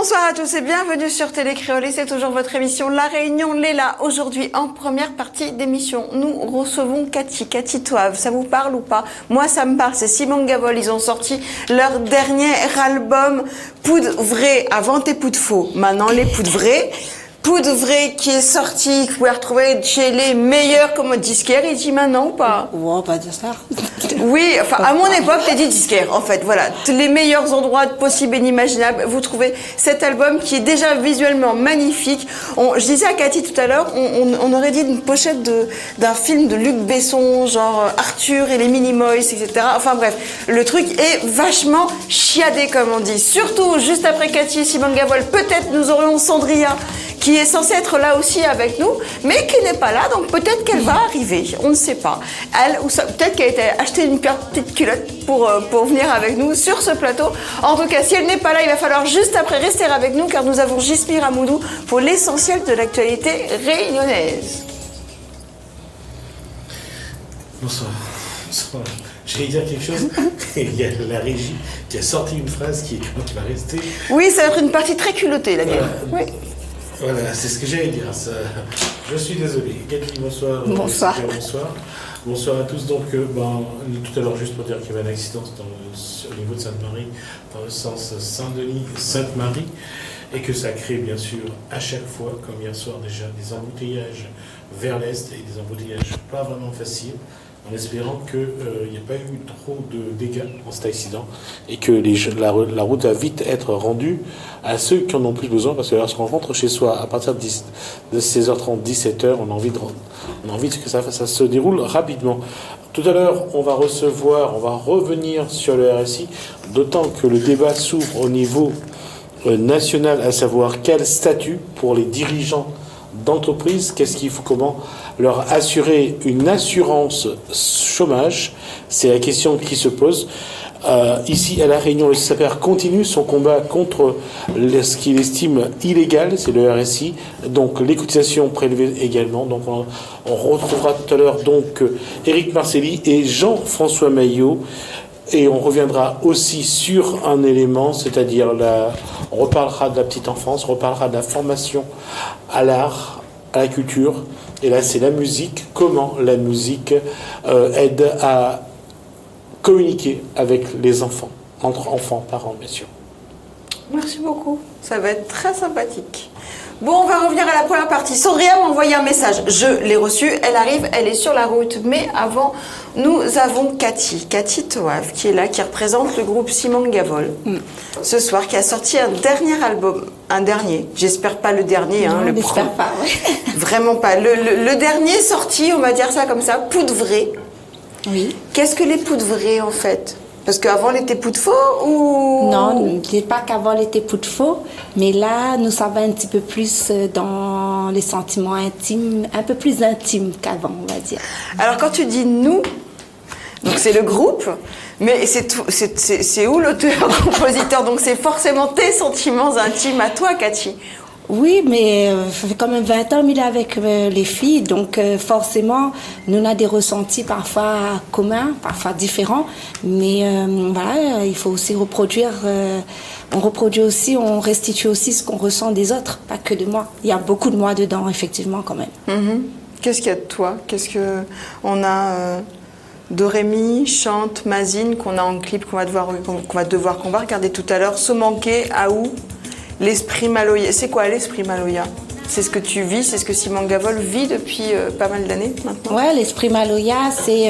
Bonsoir à tous et bienvenue sur Télé Créole. C'est toujours votre émission La Réunion Léla. Aujourd'hui, en première partie d'émission, nous recevons Cathy Toave. Ça vous parle ou pas? Moi, ça me parle. C'est Simon Gavol. Ils ont sorti leur dernier album Poudre Vraie. Avant tes poudres faux. Maintenant, les poudres vraies. Poudre Vraie qui est sorti, que vous pouvez retrouver chez les meilleurs comme disquaires, il dit maintenant ou pas? On va pas dire ça. Oui, enfin, à mon époque, t'as dit disquaire, en fait, voilà. Les meilleurs endroits possibles et inimaginables, vous trouvez cet album qui est déjà visuellement magnifique. Je disais à Cathy tout à l'heure, on aurait dit une pochette d'un film de Luc Besson, genre Arthur et les Minimoys, etc. Enfin bref, le truc est vachement chiadé, comme on dit. Surtout, juste après Cathy et Simon Gavol, peut-être nous aurions Sandria, qui est censée être là aussi avec nous, mais qui n'est pas là, donc peut-être qu'elle va arriver, on ne sait pas. Elle, ou peut-être qu'elle a été acheter une petite culotte pour venir avec nous sur ce plateau. En tout cas, si elle n'est pas là, il va falloir juste après rester avec nous, car nous avons Gismir Amoudou pour l'essentiel de l'actualité réunionnaise. Bonsoir. J'allais dire quelque chose. Il y a la régie qui a sorti une phrase qui va rester. Oui, ça va être une partie très culottée, la mienne. Oui. Voilà, c'est ce que j'allais dire. Je suis désolé. Cathy, bonsoir. Bonsoir. Bonsoir. Bonsoir à tous. Donc, tout à l'heure, juste pour dire qu'il y avait un accident au niveau de Sainte-Marie, dans le sens Saint-Denis-Sainte-Marie, et que ça crée, bien sûr, à chaque fois, comme hier soir déjà, des embouteillages vers l'Est et des embouteillages pas vraiment faciles, en espérant qu'il n'y ait pas eu trop de dégâts dans cet accident et que la route va vite être rendue à ceux qui en ont plus besoin, parce que lorsqu'on rentre chez soi à partir de 16h30, 17h, on a envie que ça se déroule rapidement. Tout à l'heure, on va revenir sur le RSI, d'autant que le débat s'ouvre au niveau national, à savoir quel statut pour les dirigeants d'entreprise, comment leur assurer une assurance chômage, c'est la question qui se pose. Ici à La Réunion, le SAPER continue son combat contre ce qu'il estime illégal, c'est le RSI, donc les cotisations prélevées également. Donc on retrouvera tout à l'heure donc Éric Marcelli et Jean-François Maillot. Et on reviendra aussi sur un élément, c'est-à-dire on reparlera de la petite enfance, on reparlera de la formation à l'art, à la culture. Et là, c'est la musique, comment la musique aide à communiquer avec les enfants, entre enfants, parents, bien sûr. Merci beaucoup, ça va être très sympathique. Bon, on va revenir à la première partie. Sandria m'a envoyé un message. Je l'ai reçu, elle arrive, elle est sur la route. Mais avant, nous avons Cathy Toave, qui est là, qui représente le groupe Simon Gavol. Ce soir, qui a sorti un dernier album. J'espère pas le dernier. Non, hein, le premier. Pas, ouais. Vraiment pas. Le dernier sorti, on va dire ça comme ça, Poudre Vraie. Oui. Qu'est-ce que les poudres vraies, en fait? Parce qu'avant, elle était poudre faux ou... Non, ce n'est pas qu'avant, elle était poudre faux. Mais là, nous, ça va un petit peu plus dans les sentiments intimes, un peu plus intimes qu'avant, on va dire. Alors, quand tu dis « nous », donc c'est le groupe, mais c'est où l'auteur-compositeur? Donc, c'est forcément tes sentiments intimes à toi, Cathy. Oui, mais ça fait quand même 20 ans qu'il est avec les filles, donc forcément, nous on a des ressentis parfois communs, parfois différents, mais voilà, il faut aussi reproduire, on reproduit aussi, on restitue aussi ce qu'on ressent des autres, pas que de moi. Il y a beaucoup de moi dedans, effectivement, quand même. Qu'est-ce qu'il y a de toi? Qu'est-ce que on a Dorémy, Chante, Mazine, qu'on a en clip, qu'on va regarder tout à l'heure, Somanké, Aou. L'esprit Maloya, c'est quoi l'esprit Maloya? C'est ce que tu vis, c'est ce que Simon Gavol vit depuis pas mal d'années maintenant? Ouais, l'esprit Maloya, c'est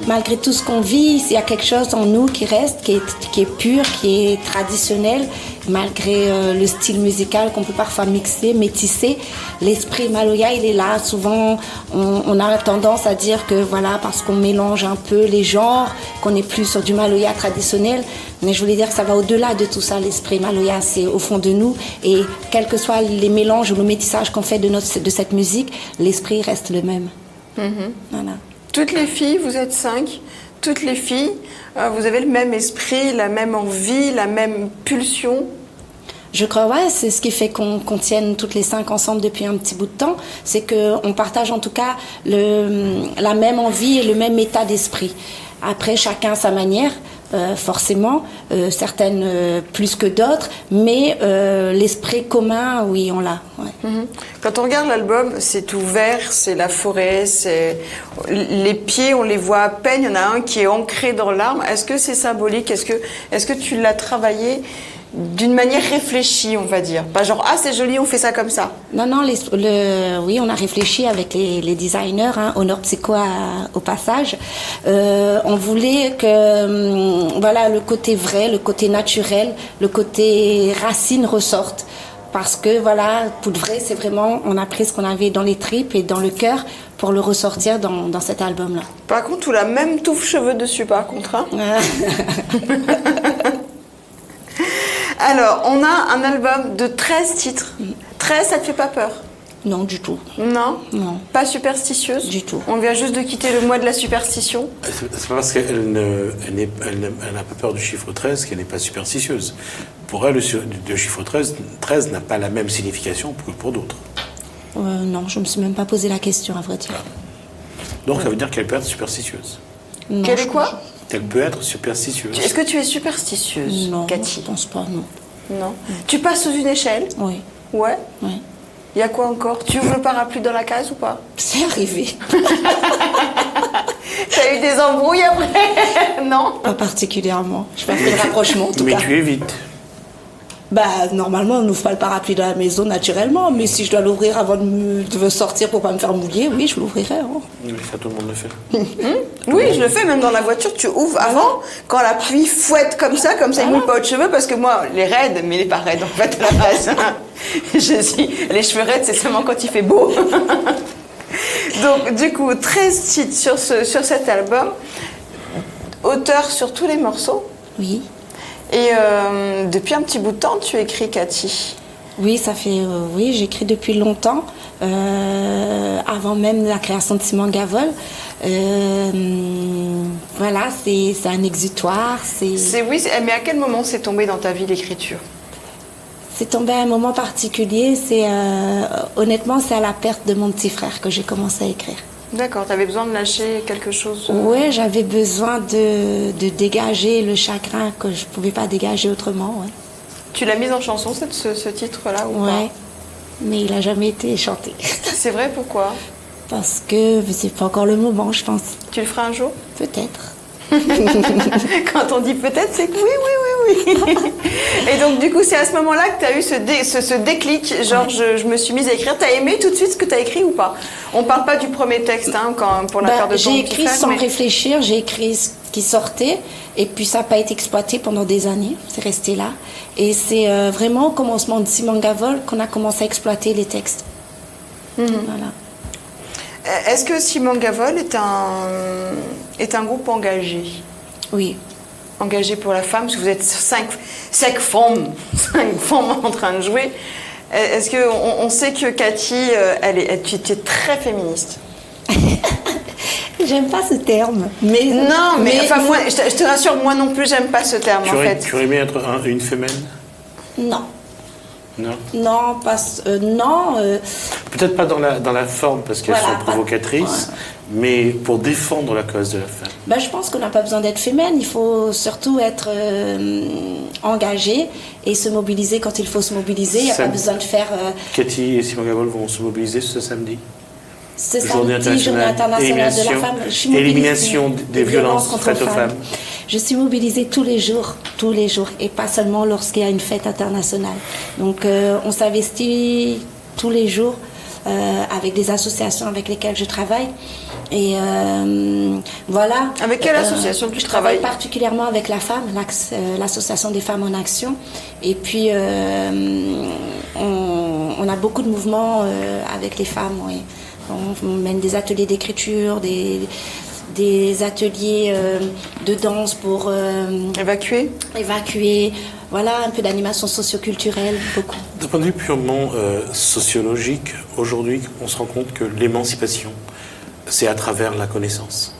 malgré tout ce qu'on vit, il y a quelque chose en nous qui reste, qui est pur, qui est traditionnel, malgré le style musical qu'on peut parfois mixer, métisser. L'esprit Maloya, il est là. Souvent, on a tendance à dire que voilà, parce qu'on mélange un peu les genres, qu'on est plus sur du Maloya traditionnel. Mais je voulais dire que ça va au-delà de tout ça. L'esprit Maloya, c'est au fond de nous. Et quels que soient les mélanges ou le métissage qu'on fait de cette musique, l'esprit reste le même. Voilà. Toutes les filles, vous êtes 5, toutes les filles, vous avez le même esprit, la même envie, la même pulsion? Je crois, ouais, c'est ce qui fait qu'on tienne toutes les 5 ensemble depuis un petit bout de temps. C'est qu'on partage en tout cas la même envie et le même état d'esprit. Après, chacun à sa manière. forcément, certaines plus que d'autres, mais l'esprit commun, oui, on l'a. Ouais. Quand on regarde l'album, c'est tout vert, c'est la forêt, c'est les pieds, on les voit à peine. Il y en a un qui est ancré dans l'arbre. Est-ce que c'est symbolique? Est-ce que tu l'as travaillé d'une manière réfléchie, on va dire? Pas genre, ah, c'est joli, on fait ça comme ça. Non, oui, on a réfléchi avec les designers, Honor Psycho au passage. On voulait que, voilà, le côté vrai, le côté naturel, le côté racine ressorte. Parce que, voilà, pour de vrai, c'est vraiment, on a pris ce qu'on avait dans les tripes et dans le cœur pour le ressortir dans cet album-là. Par contre, tu as la même touffe cheveux dessus, par contre. Alors, on a un album de 13 titres. 13, ça te fait pas peur? Non, du tout. Non? Non. Pas superstitieuse? Du tout. On vient juste de quitter le mois de la superstition? C'est pas parce qu'elle n'a pas peur du chiffre 13 qu'elle n'est pas superstitieuse. Pour elle, le chiffre 13 n'a pas la même signification que pour d'autres. Non, je me suis même pas posé la question, à vrai dire. Donc, ça veut dire qu'elle peut être superstitieuse. Non, Quelle est quoi? Elle peut être superstitieuse. Est-ce que tu es superstitieuse, Non, Cathy? je pense pas, non. Non. Tu passes sous une échelle? Oui. Ouais. Oui. Il y a quoi encore? Tu ouvres le parapluie dans la case ou pas? C'est arrivé. T'as eu des embrouilles après? Non? Pas particulièrement. Je fais le rapprochement, en tout Mais cas. tu évites. Bah, normalement, on n'ouvre pas le parapluie de la maison naturellement, mais si je dois l'ouvrir avant de sortir pour pas me faire mouiller, oui, je l'ouvrirai. Oui, ça, tout le monde le fait. Oui, je le fais, même dans la voiture, tu ouvres avant, quand la pluie fouette comme ça, il mouille pas aux cheveux, parce que moi, les raides, mais les pas raides en fait, à la base. Les cheveux raides, c'est seulement quand il fait beau. Donc, du coup, 13 titres sur cet album, auteur sur tous les morceaux. Oui. Et depuis un petit bout de temps, tu écris, Cathy. Oui, ça fait. Oui, j'écris depuis longtemps, avant même la création de Simon Gavol. Voilà, c'est un exutoire. Mais à quel moment c'est tombé dans ta vie l'écriture? C'est tombé à un moment particulier. Honnêtement, c'est à la perte de mon petit frère que j'ai commencé à écrire. D'accord, tu avais besoin de lâcher quelque chose? Oui, j'avais besoin de dégager le chagrin que je ne pouvais pas dégager autrement. Ouais. Tu l'as mise en chanson, ce titre-là, ou ouais, mais il n'a jamais été chanté. C'est vrai, pourquoi? Parce que c'est pas encore le moment, je pense. Tu le feras un jour? Peut-être. Quand on dit peut-être, c'est que oui. Et donc, du coup, c'est à ce moment-là que tu as eu ce déclic, genre je me suis mise à écrire. Tu as aimé tout de suite ce que tu as écrit ou pas? On parle pas du premier texte, pour l'affaire de ton J'ai écrit frère, sans réfléchir, j'ai écrit ce qui sortait, et puis ça n'a pas été exploité pendant des années, c'est resté là. Et c'est vraiment au commencement de Simon Gavol qu'on a commencé à exploiter les textes. Voilà. Est-ce que Simon Gavol est un groupe engagé? Oui. Engagé pour la femme, parce que vous êtes cinq femmes en train de jouer. Est-ce qu'on sait que Cathy, tu es très féministe? J'aime pas ce terme. Mais non, mais enfin, moi, je te rassure, moi non plus, j'aime pas ce terme, en fait. Tu aurais aimé être une femelle? Non. Non. Non, non. Peut-être pas dans la forme parce qu'elles sont provocatrices, mais pour défendre la cause de la femme. Ben, je pense qu'on n'a pas besoin d'être féminine, il faut surtout être engagé et se mobiliser quand il faut se mobiliser. Il n'y a pas besoin de faire. Cathy et Simon Gavol vont se mobiliser ce samedi. Ce samedi, Journée internationale de la femme. Élimination des violences faites aux femmes. Je suis mobilisée tous les jours, et pas seulement lorsqu'il y a une fête internationale. Donc, on s'investit tous les jours avec des associations avec lesquelles je travaille. Et voilà. Avec quelle association tu travailles? Je travaille particulièrement avec la femme, l'association des femmes en action. Et puis, on a beaucoup de mouvements avec les femmes. Oui. On mène des ateliers d'écriture, des ateliers de danse pour évacuer, voilà, un peu d'animation socioculturelle, beaucoup. D'un point de vue purement sociologique, aujourd'hui, on se rend compte que l'émancipation, c'est à travers la connaissance.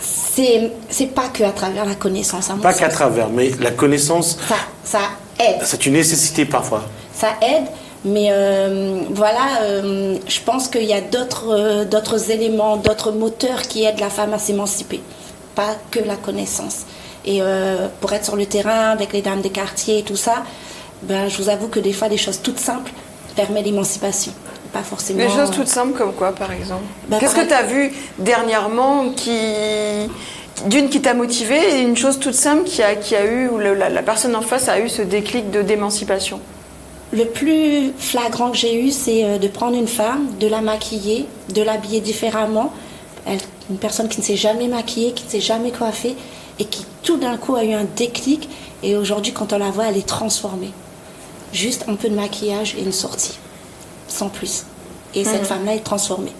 C'est pas que à travers la connaissance. Pas qu'à travers, mais la connaissance. Ça aide. C'est une nécessité parfois. Ça aide. Mais je pense qu'il y a d'autres éléments, d'autres moteurs qui aident la femme à s'émanciper. pas que la connaissance. Et pour être sur le terrain avec les dames des quartiers et tout ça, ben, je vous avoue que des fois, des choses toutes simples permettent l'émancipation. Pas forcément... Des choses toutes simples comme quoi, par exemple? Ben, Qu'est-ce que tu as vu dernièrement qui t'a motivé, et une chose toute simple qui a eu, où la personne en face a eu ce déclic d'émancipation? Le plus flagrant que j'ai eu, c'est de prendre une femme, de la maquiller, de l'habiller différemment. Une personne qui ne s'est jamais maquillée, qui ne s'est jamais coiffée, et qui tout d'un coup a eu un déclic. Et aujourd'hui, quand on la voit, elle est transformée. Juste un peu de maquillage et une sortie, sans plus. Et cette femme-là est transformée.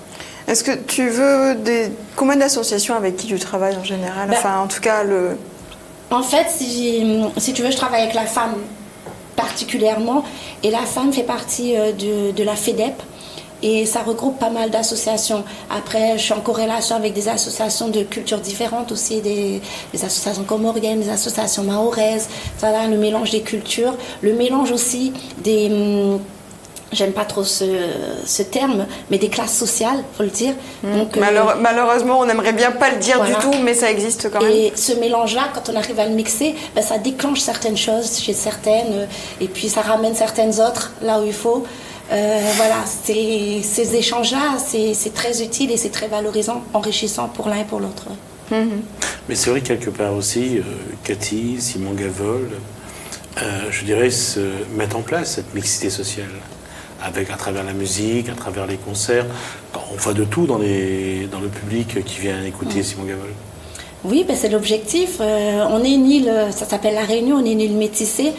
Est-ce que tu veux combien d'associations avec qui tu travailles en général? Enfin, en tout cas, En fait, si tu veux, je travaille avec la femme particulièrement. Et la femme fait partie de la FEDEP. Et ça regroupe pas mal d'associations. Après, je suis en corrélation avec des associations de cultures différentes aussi, des associations comoriennes, des associations mahoraises. Ça, là, le mélange des cultures. Le mélange aussi des... J'aime pas trop ce terme, mais des classes sociales, faut le dire. Donc, malheureusement, on aimerait bien pas le dire du tout, mais ça existe quand même. Et ce mélange-là, quand on arrive à le mixer, ben, ça déclenche certaines choses chez certaines, et puis ça ramène certaines autres là où il faut. Voilà, ces échanges-là, c'est très utile et c'est très valorisant, enrichissant pour l'un et pour l'autre. Mais c'est vrai quelque part aussi, Cathy, Simon Gavol, je dirais, mettre en place cette mixité sociale. À travers la musique, à travers les concerts. On voit de tout dans le public qui vient écouter Simon Gavol. Oui, ben c'est l'objectif. On est une île, ça s'appelle La Réunion, on est une île métissée.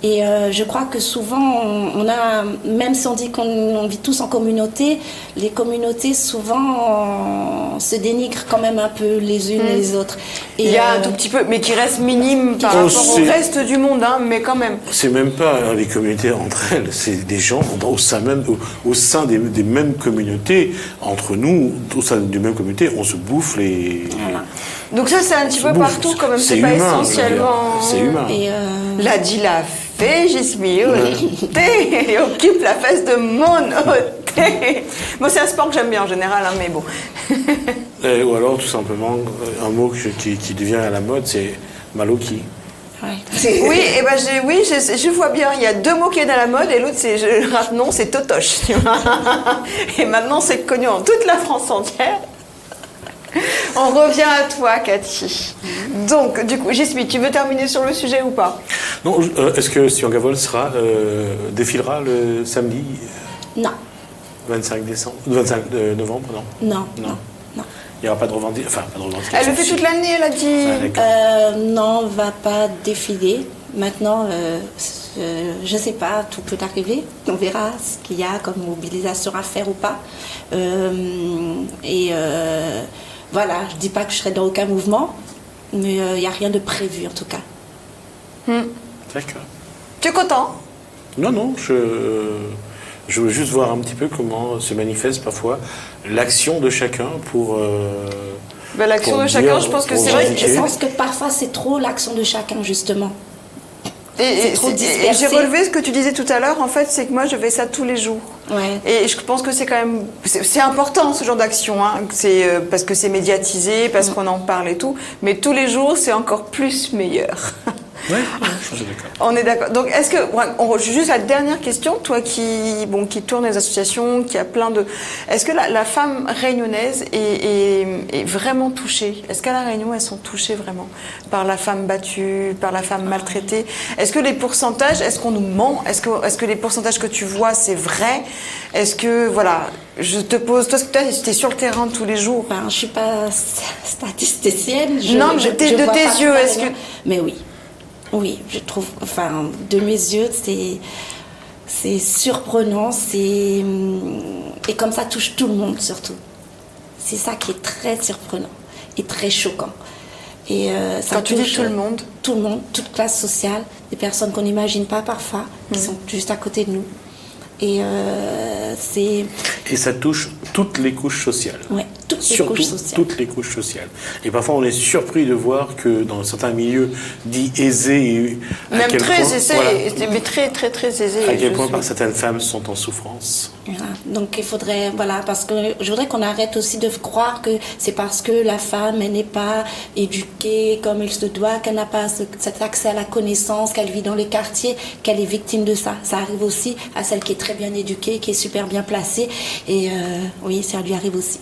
Et je crois que souvent, on a, même si on dit qu'on vit tous en communauté, les communautés souvent se dénigrent quand même un peu les unes et les autres. Et il y a un tout petit peu, mais qui reste minime par rapport au reste du monde, hein, mais quand même. C'est même pas les communautés entre elles, c'est des gens au sein des mêmes communautés, entre nous, au sein des mêmes communautés, on se bouffe les... Voilà. Donc ça, c'est un petit peu partout quand même, c'est pas humain, essentiellement... C'est humain. Et La dit la fée, Gismi, et occupe la face de mon hôtel. Bon, c'est un sport que j'aime bien en général, hein, mais bon. Ou alors, tout simplement, un mot qui devient à la mode, c'est maloki. ouais. Oui, et ben je vois bien. Il y a deux mots qui sont à la mode et l'autre, c'est totoche. Tu vois. Et maintenant, c'est connu en toute la France entière. On revient à toi, Cathy. Donc, du coup, Gismi, tu veux terminer sur le sujet ou pas? Non, est-ce que Simon Gavol défilera le samedi Non. 25 novembre, non? Non. Il n'y aura pas de revendication. Enfin, pas de revendication. Elle le fait toute l'année, elle a dit. Non, on ne va pas défiler. Maintenant, je ne sais pas, tout peut arriver. On verra ce qu'il y a comme mobilisation à faire ou pas. Voilà, je ne dis pas que je serai dans aucun mouvement, mais il n'y a rien de prévu en tout cas. D'accord. Tu es content? Non, je veux juste voir un petit peu comment se manifeste parfois l'action de chacun pour... l'action de chacun, je pense que c'est vrai. Je pense que parfois c'est trop l'action de chacun, justement. Et j'ai relevé ce que tu disais tout à l'heure, en fait, c'est que moi je fais ça tous les jours. Ouais. Et je pense que c'est quand même... C'est important ce genre d'action, hein. C'est parce que c'est médiatisé, parce qu'on en parle et tout. Mais tous les jours, c'est encore plus meilleur. Oui, je suis d'accord. On est d'accord. Donc, est-ce que... juste la dernière question, toi qui tourne les associations, qui a plein de... Est-ce que la femme réunionnaise est vraiment touchée? Est-ce qu'à La Réunion, elles sont touchées vraiment par la femme battue, par la femme maltraitée? Est-ce que les pourcentages, est-ce qu'on nous ment? Est-ce que les pourcentages que tu vois, c'est vrai? Est-ce que, voilà, je te pose... Toi, tu es sur le terrain tous les jours. Je ne suis pas statisticienne. Non, mais de tes yeux, est-ce que... Mais oui. Oui, je trouve, de mes yeux, c'est surprenant, et comme ça touche tout le monde surtout. C'est ça qui est très surprenant et très choquant. Et ça quand tu dis tout le monde, toute classe sociale, des personnes qu'on n'imagine pas parfois, qui sont juste à côté de nous. Et ça touche toutes les couches sociales. Ouais. toutes les couches sociales. Et parfois, on est surpris de voir que dans certains milieux dits aisés, même très aisés, mais très aisés, à quel point certaines femmes sont en souffrance. Voilà. Donc il faudrait, parce que je voudrais qu'on arrête aussi de croire que c'est parce que la femme, elle n'est pas éduquée comme il se doit, qu'elle n'a pas cet accès à la connaissance, qu'elle vit dans les quartiers, qu'elle est victime de ça. Ça arrive aussi à celle qui est très bien éduquée, qui est super bien placée, et oui, ça lui arrive aussi.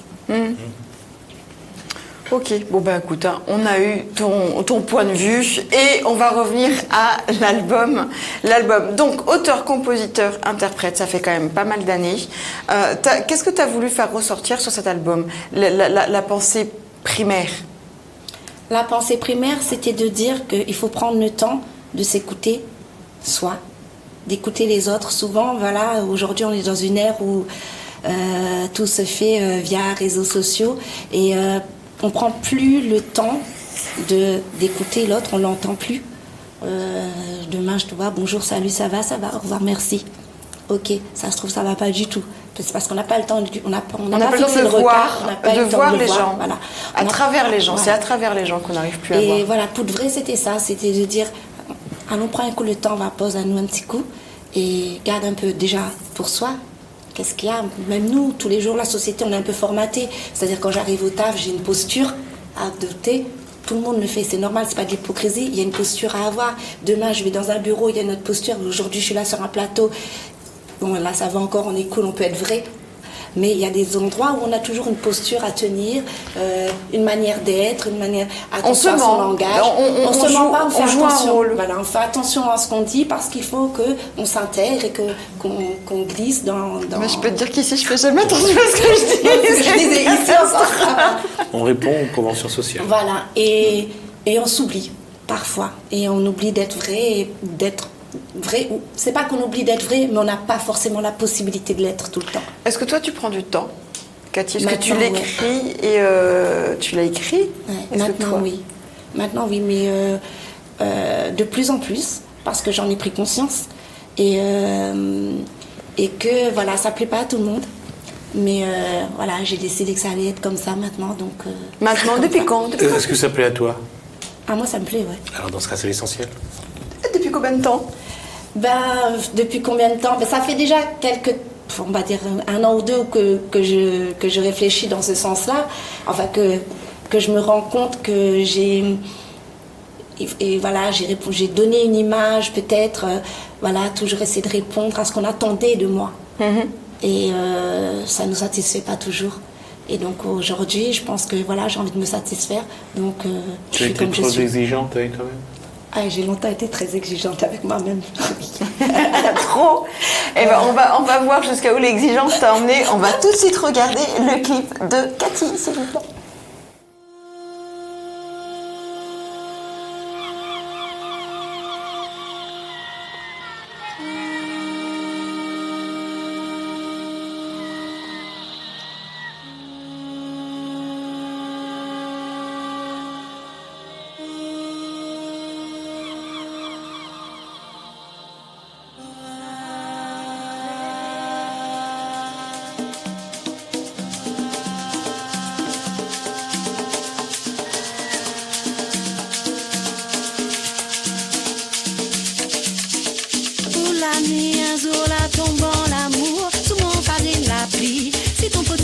Ok, bon écoute, on a eu ton point de vue et on va revenir à l'album. Donc, auteur, compositeur, interprète, ça fait quand même pas mal d'années. Qu'est-ce que tu as voulu faire ressortir sur cet album, la pensée primaire? La pensée primaire, c'était de dire qu'il faut prendre le temps de s'écouter soi, d'écouter les autres. Souvent, aujourd'hui on est dans une ère où tout se fait via réseaux sociaux et on prend plus le temps d'écouter l'autre, on l'entend plus. Demain je te vois, bonjour, salut, ça va, au revoir, merci. Ok, ça se trouve ça va pas du tout. C'est parce qu'on n'a pas le temps, on n'a pas fixé le regard, on n'a pas le temps voir de les voir, gens. Voilà. À travers les gens, c'est à travers les gens qu'on n'arrive plus à voir. Et voilà, pour de vrai c'était ça, c'était de dire, allons prendre un coup le temps, on va poser à nous un petit coup et garde un peu déjà pour soi. Qu'est-ce qu'il y a? Même nous, tous les jours, la société, on est un peu formaté. C'est-à-dire, quand j'arrive au taf, j'ai une posture à adopter. Tout le monde le fait, c'est normal, c'est pas de l'hypocrisie. Il y a une posture à avoir. Demain, je vais dans un bureau, il y a une autre posture. Aujourd'hui, je suis là sur un plateau. Bon, là, ça va encore, on est cool, on peut être vrai. Mais il y a des endroits où on a toujours une posture à tenir, une manière d'être, une manière attention à son langage. On se ment pas, on joue attention. Un rôle. Voilà, on fait attention à ce qu'on dit parce qu'il faut qu'on s'intègre et qu'on glisse dans. Mais je peux te dire qu'ici, je fais jamais attention à ce que je dis. Je disais ici, on répond aux conventions sociales. Voilà, et on s'oublie parfois, et on oublie d'être vrai et d'être vrai. C'est pas qu'on oublie d'être vrai, mais on n'a pas forcément la possibilité de l'être tout le temps. Est-ce que toi tu prends du temps, Cathy? Est-ce que tu l'écris et tu l'as écrit? Maintenant oui, mais de plus en plus, parce que j'en ai pris conscience et que voilà, ça plaît pas à tout le monde. Mais j'ai décidé que ça allait être comme ça maintenant. Donc, maintenant, depuis quand? Est-ce que ça plaît à toi? Moi ça me plaît, ouais. Alors dans ce cas, c'est l'essentiel. Depuis combien de temps? Depuis combien de temps? Ça fait déjà on va dire 1 an ou 2 que je réfléchis dans ce sens-là. Enfin, que je me rends compte que j'ai donné une image, peut-être, toujours essayer de répondre à ce qu'on attendait de moi. Mm-hmm. Et ça ne nous satisfait pas toujours. Et donc aujourd'hui, je pense que j'ai envie de me satisfaire. Donc, tu as été trop exigeante avec toi-même? J'ai longtemps été très exigeante avec moi-même. Trop. On va voir jusqu'à où l'exigence t'a emmené. On va tout de suite regarder le clip de Cathy, s'il vous plaît.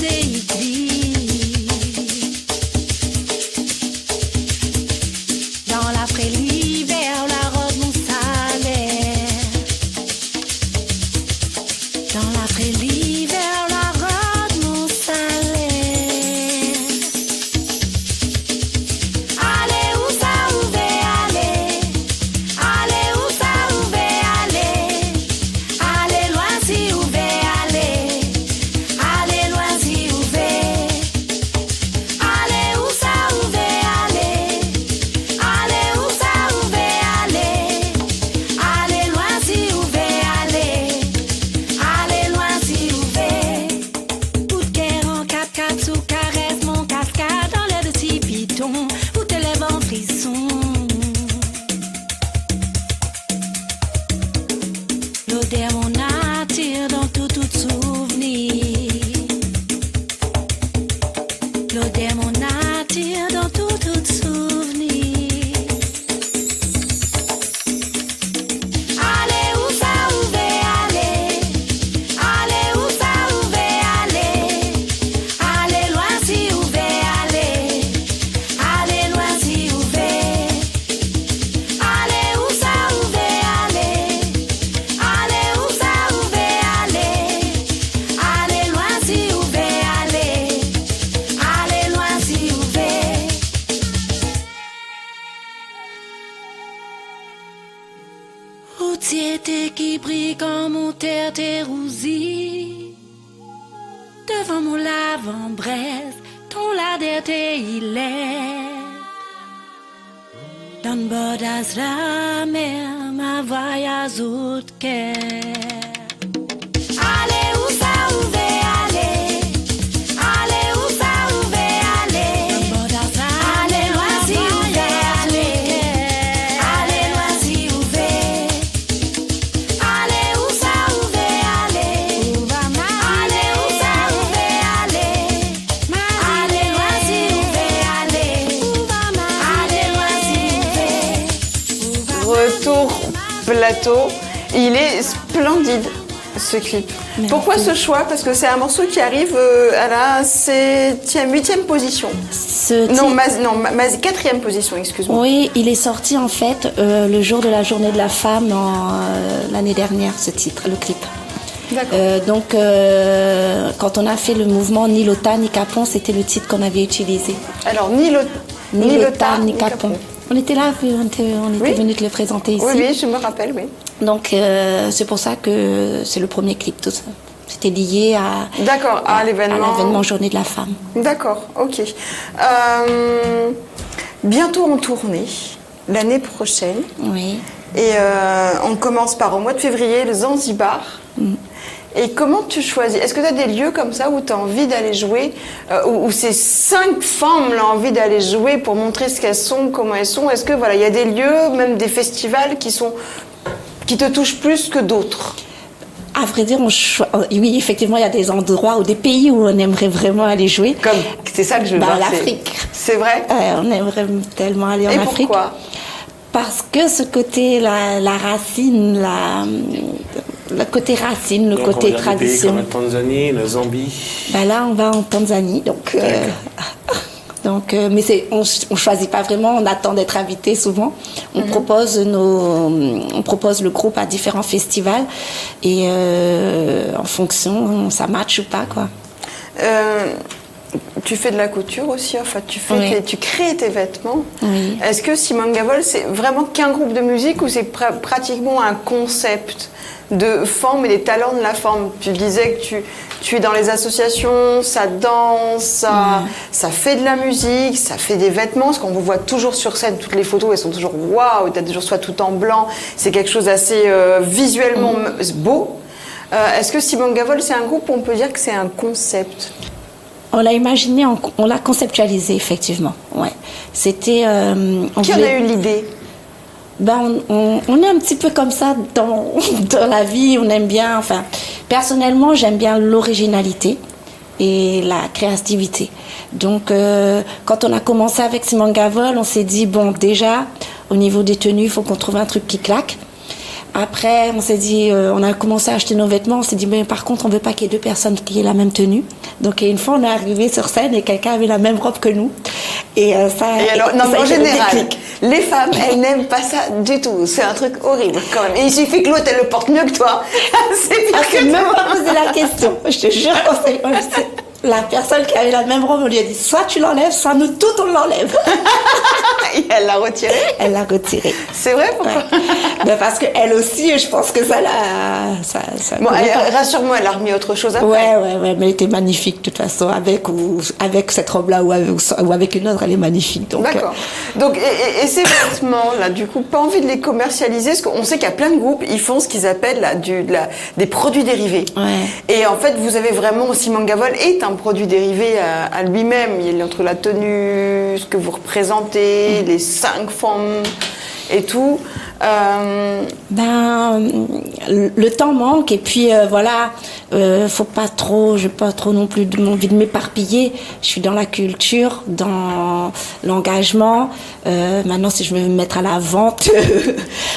See you. quand mon terre rousi devant mon l'avant-braise, ton laderte il est. Dans le bord de la mer, ma voyage au cœur. Allez où ça où va aller? Allez où ça où va aller? Dans le bord de la allez loin si où va aller? Allez loin si où va? Allez où ça où va aller? Où va ma? Allez où ça où va aller? Allez loin si où va aller? Où va ma? Allez loin si où va? Retour plateau. Il est splendide, ce clip. Merci. Pourquoi ce choix? Parce que c'est un morceau qui arrive à la 8e position. Non, ma 4e position, excuse-moi. Oui, il est sorti en fait le jour de la journée de la femme l'année dernière, ce titre, le clip. D'accord. Donc, quand on a fait le mouvement Ni Lota, ni Capon, c'était le titre qu'on avait utilisé. Alors, ni Lota, ni Capon. On était là, on était venus te le présenter ici. Oui, je me rappelle, oui. Donc, c'est pour ça que c'est le premier clip, tout ça. C'était lié à l'événement Journée de la femme. D'accord, ok. Bientôt en tournée, l'année prochaine. Oui. Et on commence par, au mois de février, le Zanzibar. Et comment tu choisis? Est-ce que tu as des lieux comme ça où tu as envie d'aller jouer, où ces 5 femmes ont envie d'aller jouer pour montrer ce qu'elles sont, comment elles sont? Est-ce que voilà, il y a des lieux, même des festivals qui te touchent plus que d'autres? À vrai dire, oui, effectivement, il y a des endroits ou des pays où on aimerait vraiment aller jouer. Comme, c'est ça que je veux dire. L'Afrique. C'est vrai? On aimerait tellement aller en Afrique. Et pourquoi? Parce que ce côté, la racine, le côté racine, le côté tradition. Comme la Tanzanie, la Zambie. Là, on va en Tanzanie, mais on choisit pas vraiment, on attend d'être invité souvent. On propose le groupe à différents festivals et en fonction, ça match ou pas, quoi. Tu fais de la couture aussi, enfin tu crées tes vêtements. Oui. Est-ce que Simone Gavol, c'est vraiment qu'un groupe de musique ou c'est pratiquement un concept de forme et des talents de la forme? Tu disais que tu es dans les associations, ça danse, ça fait de la musique, ça fait des vêtements, parce qu'on vous voit toujours sur scène, toutes les photos elles sont toujours waouh, t'as toujours soit tout en blanc, c'est quelque chose d'assez visuellement beau. Est-ce que Simone Gavol, c'est un groupe où on peut dire que c'est un concept? On l'a imaginé, on l'a conceptualisé, effectivement. Ouais. C'était. Qui en a eu l'idée? On est un petit peu comme ça dans la vie. On aime bien. Enfin, personnellement, j'aime bien l'originalité et la créativité. Donc, quand on a commencé avec Simone Gavol, on s'est dit bon, déjà, au niveau des tenues, il faut qu'on trouve un truc qui claque. Après, on s'est dit, on a commencé à acheter nos vêtements, on s'est dit, mais par contre, on veut pas qu'il y ait 2 personnes qui aient la même tenue. Donc, une fois, on est arrivé sur scène et quelqu'un avait la même robe que nous. Et ça. Et alors, en général, les femmes, elles n'aiment pas ça du tout. C'est un truc horrible, quand même. Et il suffit que l'autre, elle le porte mieux que toi. C'est pire que même pas posé la question. Je te jure, la personne qui avait la même robe, on lui a dit, soit tu l'enlèves, soit nous toutes, on l'enlève. Et elle l'a retirée? Elle l'a retirée. C'est vrai, pourquoi? Parce qu'elle aussi, je pense que ça l'a... Bon, rassure-moi, elle a remis autre chose après. Ouais, mais elle était magnifique, de toute façon, avec cette robe-là ou avec une autre, elle est magnifique. D'accord. Donc, et ces vêtements-là, du coup, pas envie de les commercialiser, parce qu'on sait qu'il y a plein de groupes, ils font ce qu'ils appellent des produits dérivés. Ouais. Et en fait, vous avez vraiment, Simone Gavol est un produit dérivé à lui-même. Il est entre la tenue, ce que vous représentez, les 5 formes et tout. Le temps manque et puis voilà, j'ai pas trop non plus envie de m'éparpiller. Je suis dans la culture, dans l'engagement. Maintenant, si je veux me mettre à la vente,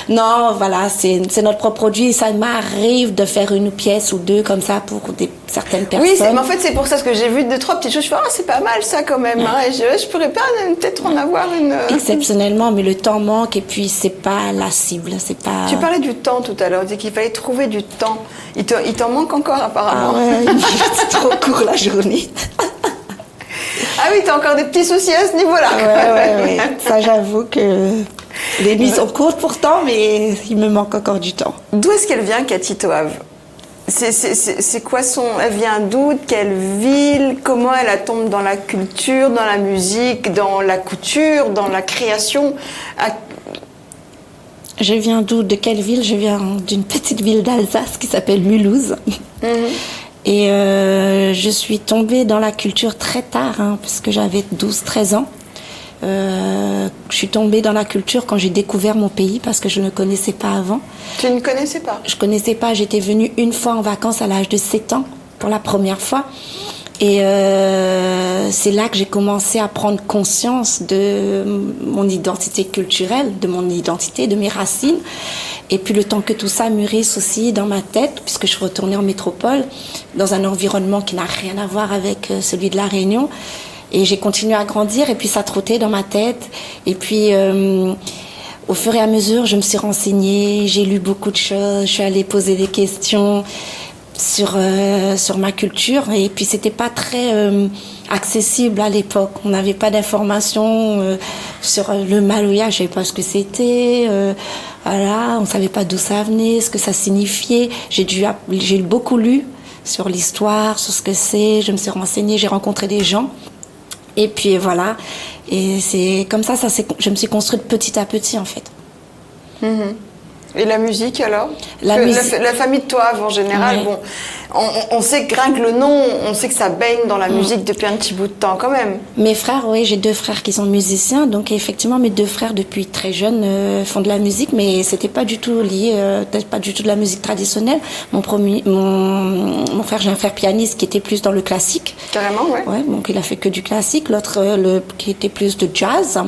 non, voilà, c'est notre propre produit. Ça m'arrive de faire une pièce ou 2 comme ça pour certaines personnes. Oui, mais en fait, c'est pour ça que j'ai vu 2-3 petites choses. Je fais, c'est pas mal ça quand même. Hein, et je pourrais pas peut-être en avoir une. Exceptionnellement, mais le temps manque et puis c'est pas la cible, c'est pas. Tu parlais du temps tout à l'heure, tu disais qu'il fallait trouver du temps. Il t'en manque encore apparemment. C'est trop court la journée. Ah oui, t'as encore des petits soucis à ce niveau-là. Ouais. Ça, j'avoue que. Les nuits sont courtes pourtant, mais il me manque encore du temps. D'où est-ce qu'elle vient, Cathy Toave? C'est quoi son... Elle vient d'où? De quelle ville? Comment elle tombe dans la culture, dans la musique, dans la couture, dans la création? Je viens d'où? De quelle ville? Je viens d'une petite ville d'Alsace qui s'appelle Mulhouse. Et je suis tombée dans la culture très tard, parce que j'avais 12-13 ans. Je suis tombée dans la culture quand j'ai découvert mon pays parce que je ne connaissais pas avant. Tu ne connaissais pas? Je connaissais pas. J'étais venue une fois en vacances à l'âge de 7 ans pour la première fois. Et c'est là que j'ai commencé à prendre conscience de mon identité culturelle, de mon identité, de mes racines. Et puis le temps que tout ça mûrisse aussi dans ma tête, puisque je suis retournée en métropole, dans un environnement qui n'a rien à voir avec celui de La Réunion. Et j'ai continué à grandir et puis ça trottait dans ma tête. Et puis au fur et à mesure, je me suis renseignée, j'ai lu beaucoup de choses, je suis allée poser des questions sur ma culture. Et puis c'était pas très accessible à l'époque. On n'avait pas d'informations sur le maloya, je savais pas ce que c'était. Voilà, on savait pas d'où ça venait, ce que ça signifiait. J'ai beaucoup lu sur l'histoire, sur ce que c'est. Je me suis renseignée, j'ai rencontré des gens. Et puis voilà, et c'est comme ça, je me suis construite petit à petit en fait. Et la musique alors? La famille de Toave en général, ouais. Bon, on sait que rien que le nom, on sait que ça baigne dans la musique depuis un petit bout de temps quand même. Mes frères, oui, j'ai 2 frères qui sont musiciens, donc effectivement mes 2 frères depuis très jeunes font de la musique, mais c'était pas du tout lié, pas du tout de la musique traditionnelle. Mon frère, j'ai un frère pianiste qui était plus dans le classique. Carrément, ouais. Ouais, donc il a fait que du classique, l'autre qui était plus de jazz,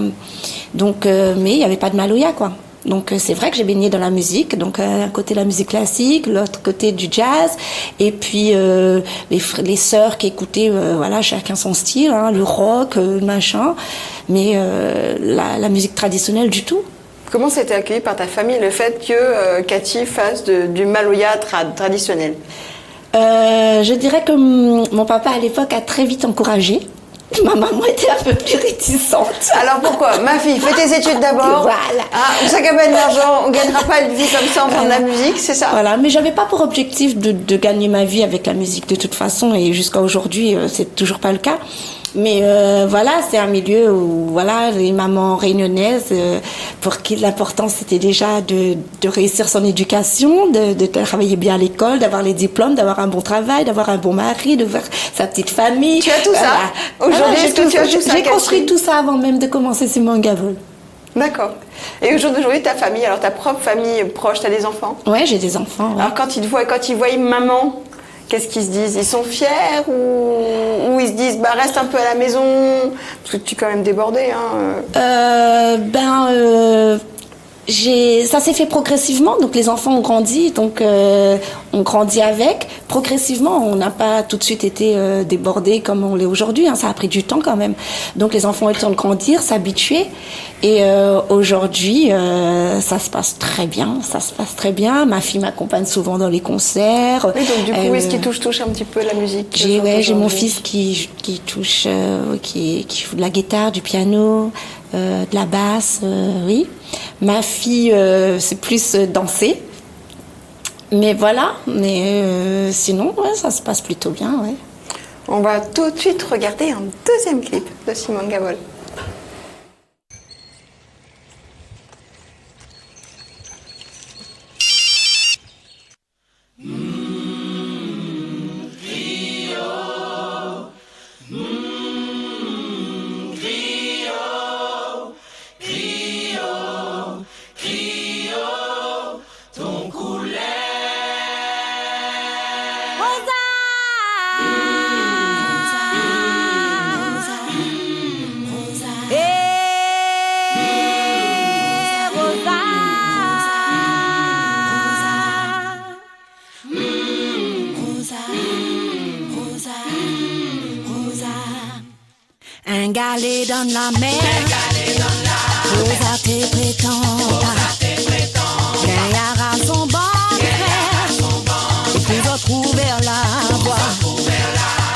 donc mais il y avait pas de maloya quoi. Donc c'est vrai que j'ai baigné dans la musique, donc un côté la musique classique, l'autre côté du jazz, et puis les sœurs qui écoutaient, voilà, chacun son style, le rock, machin, mais la musique traditionnelle du tout. Comment c'était accueilli par ta famille le fait que Cathy fasse du maloya traditionnel? Je dirais que mon papa à l'époque a très vite encouragé. Ma maman était un peu plus réticente. Alors pourquoi? Ma fille, fais tes études d'abord. Voilà. On s'accapare de l'argent, on ne gagnera pas une vie comme ça en faisant de la musique, c'est ça? Voilà, mais j'avais pas pour objectif de gagner ma vie avec la musique de toute façon, et jusqu'à aujourd'hui, c'est toujours pas le cas. Mais voilà, c'est un milieu où voilà, les mamans réunionnaises, pour qui l'important c'était déjà de réussir son éducation, de travailler bien à l'école, d'avoir les diplômes, d'avoir un bon travail, d'avoir un bon mari, de voir sa petite famille. Tu as tout ça? Aujourd'hui, j'ai construit tout ça avant même de commencer Simone Gavol. D'accord. Et aujourd'hui, ta famille, alors ta propre famille proche, tu as des enfants? Ouais, j'ai des enfants. Ouais. Alors quand ils voient maman, qu'est-ce qu'ils se disent? Ils sont fiers ou ils se disent reste un peu à la maison parce que tu es quand même débordée, ça s'est fait progressivement, donc les enfants ont grandi, donc on grandit avec. Progressivement, on n'a pas tout de suite été débordés comme on l'est aujourd'hui, ça a pris du temps quand même. Donc les enfants ont eu le temps de grandir, s'habituer, et aujourd'hui, ça se passe très bien, Ma fille m'accompagne souvent dans les concerts. Oui, donc du coup, est-ce qu'il touche un petit peu la musique? J'ai mon fils qui touche, qui joue de la guitare, du piano, de la basse, oui. Ma fille, c'est plus danser. Mais voilà, sinon, ouais, ça se passe plutôt bien, ouais. On va tout de suite regarder un deuxième clip de Simone Gavol. Un galet dans la mer, Rosa te prétend, gagnera son bon frère, et puis retrouver la voie,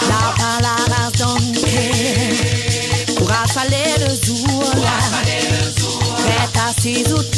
la race d'enquête, pour affaler le jour, prête à ses outils.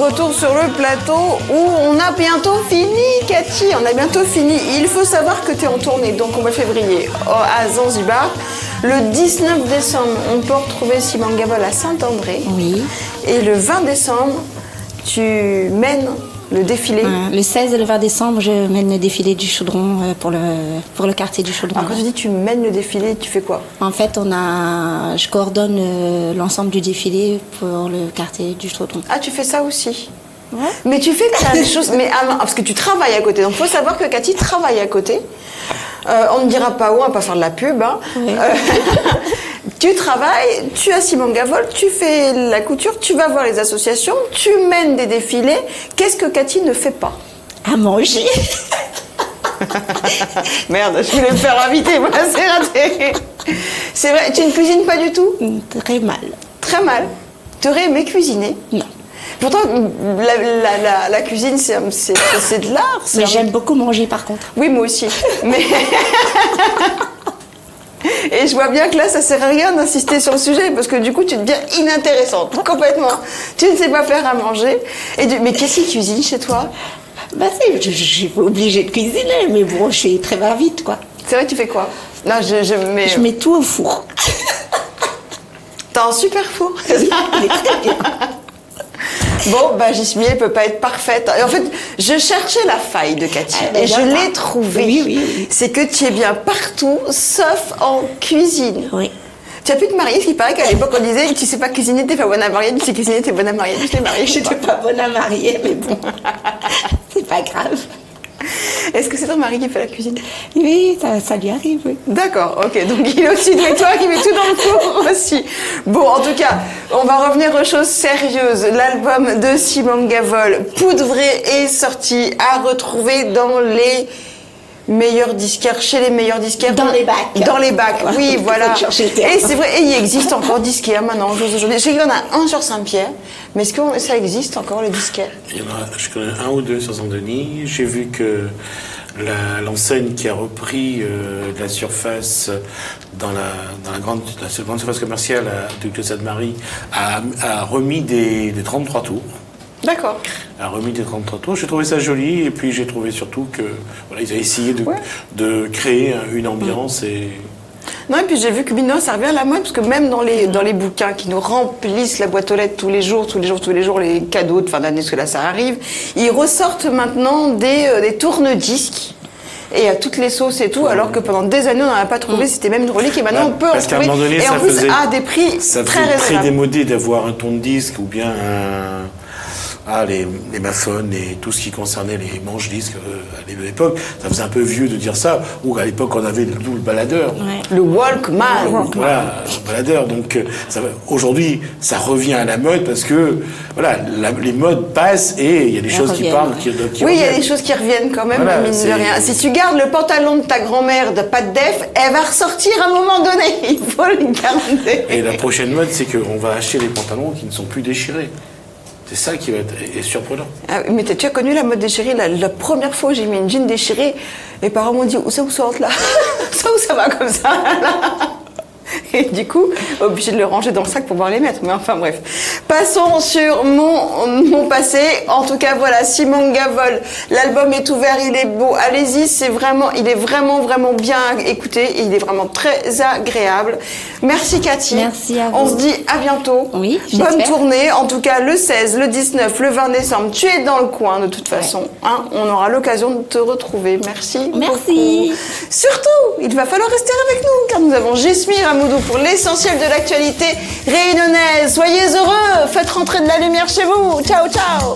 retour sur le plateau où on a bientôt fini, Cathy. On a bientôt fini. Il faut savoir que tu es en tournée, donc au mois de février, à Zanzibar. Le 19 décembre, on peut retrouver Simone Gavol à Saint-André. Oui. Et le 20 décembre, tu mènes le défilé. Le 16 et le 20 décembre, je mène le défilé du Chaudron pour le quartier du Chaudron. Alors, quand tu dis tu mènes le défilé, tu fais quoi? En fait, je coordonne l'ensemble du défilé pour le quartier du Chaudron. Ah, tu fais ça aussi? Ouais. Mais tu fais plein de choses, mais parce que tu travailles à côté. Donc, il faut savoir que Cathy travaille à côté. On ne dira pas où, on va pas faire de la pub. Hein. Oui. Tu travailles, tu as Simone Gavol, tu fais la couture, tu vas voir les associations, tu mènes des défilés. Qu'est-ce que Cathy ne fait pas? À manger. Merde, je voulais me faire inviter, moi, c'est raté. C'est vrai, tu ne cuisines pas du tout? Très mal. Très mal. Tu aurais aimé cuisiner? Non. Pourtant, la cuisine, c'est de l'art. Mais j'aime beaucoup manger par contre. Oui, moi aussi. Mais... Et je vois bien que là, ça sert à rien d'insister sur le sujet parce que du coup, tu deviens inintéressante, complètement. Tu ne sais pas faire à manger. Mais qu'est-ce qui cuisine chez toi? Bah je suis pas obligée de cuisiner, mais bon, je suis très vite, quoi. C'est vrai, tu fais quoi? Non, Je mets tout au four. T'as un super four. Il est très bien. Bon, Jasmine, elle peut pas être parfaite. En fait, je cherchais la faille de Cathy et je l'ai trouvée. Oui. C'est que tu es bien partout, sauf en cuisine. Oui. Tu as pu te marier, parce qu'il paraît qu'à l'époque, on disait tu sais pas cuisiner, t'es pas bonne à marier, tu sais cuisiner, t'es bonne à marier. Tu t'es mariée, Je n'étais pas bonne à marier, mais bon, c'est pas grave. Est-ce que c'est ton mari qui fait la cuisine? Oui, ça lui arrive, oui. D'accord, ok. Donc il est aussi doué que toi, qui met tout dans le four aussi. Bon, en tout cas, on va revenir aux choses sérieuses. L'album de Simone Gavol, Poudré, est sorti, à retrouver dans les meilleurs disquaires, chez les meilleurs disquaires. Dans les bacs. Dans les bacs, oui, voilà. Chercher le terme. Et c'est vrai, et il existe encore disquaires maintenant, aujourd'hui. Je sais qu'il y en a un sur Saint-Pierre, mais est-ce que ça existe encore, les disquaires? Il y en a, je connais un ou deux sur Saint-Denis. J'ai vu que l'enseigne qui a repris de la surface dans la grande surface commerciale de Sainte-Marie a remis des 33 tours. D'accord. A remis des 33 tours. J'ai trouvé ça joli et puis j'ai trouvé surtout que voilà, ils avaient essayé de créer une ambiance et... Non, et puis j'ai vu que maintenant ça revient à la mode, parce que même dans les bouquins qui nous remplissent la boîte aux lettres tous les jours, les cadeaux de fin d'année, parce que là ça arrive, ils ressortent maintenant des tourne-disques. Et à toutes les sauces et tout, alors que pendant des années on n'en a pas trouvé, c'était même une relique et maintenant on peut en parce qu'à un trouver. moment donné, et ça en plus faisait, à des prix ça très faisait très raisonnables. démodé d'avoir un tourne-disque ou bien les maçonnes et tout ce qui concernait les manches-disques à l'époque. Ça faisait un peu vieux de dire ça, ou à l'époque on avait le baladeur. Ouais. Le Walkman. Voilà, le baladeur. Donc aujourd'hui, ça revient à la mode parce que voilà, les modes passent et il y a des choses qui parlent. Oui, il y a des choses qui reviennent quand même, Voilà, mine de rien. Si tu gardes le pantalon de ta grand-mère de pas de def, elle va ressortir à un moment donné. Il faut le garder. Et la prochaine mode, c'est qu'on va acheter des pantalons qui ne sont plus déchirés. C'est ça qui va être surprenant. Ah, mais tu as connu la mode déchirée, la première fois où j'ai mis une jean déchirée, mes parents m'ont dit où ça là ça où ça va comme ça là. Et du coup, obligé de le ranger dans le sac pour pouvoir les mettre. Mais enfin bref. Passons sur mon passé. En tout cas, voilà, Simone Gavol. L'album est ouvert, il est beau. Allez-y, il est vraiment bien écouté et il est vraiment très agréable. Merci Cathy. Merci à vous. On se dit à bientôt. Oui, bonne j'espère. tournée. En tout cas, le 16, le 19, le 20 décembre, tu es dans le coin de toute façon. Hein, on aura l'occasion de te retrouver. Merci. Merci. Beaucoup. Surtout, il va falloir rester avec nous car nous avons Jesmir Amoudou pour l'essentiel de l'actualité réunionnaise. Soyez heureux, faites rentrer de la lumière chez vous. Ciao, ciao.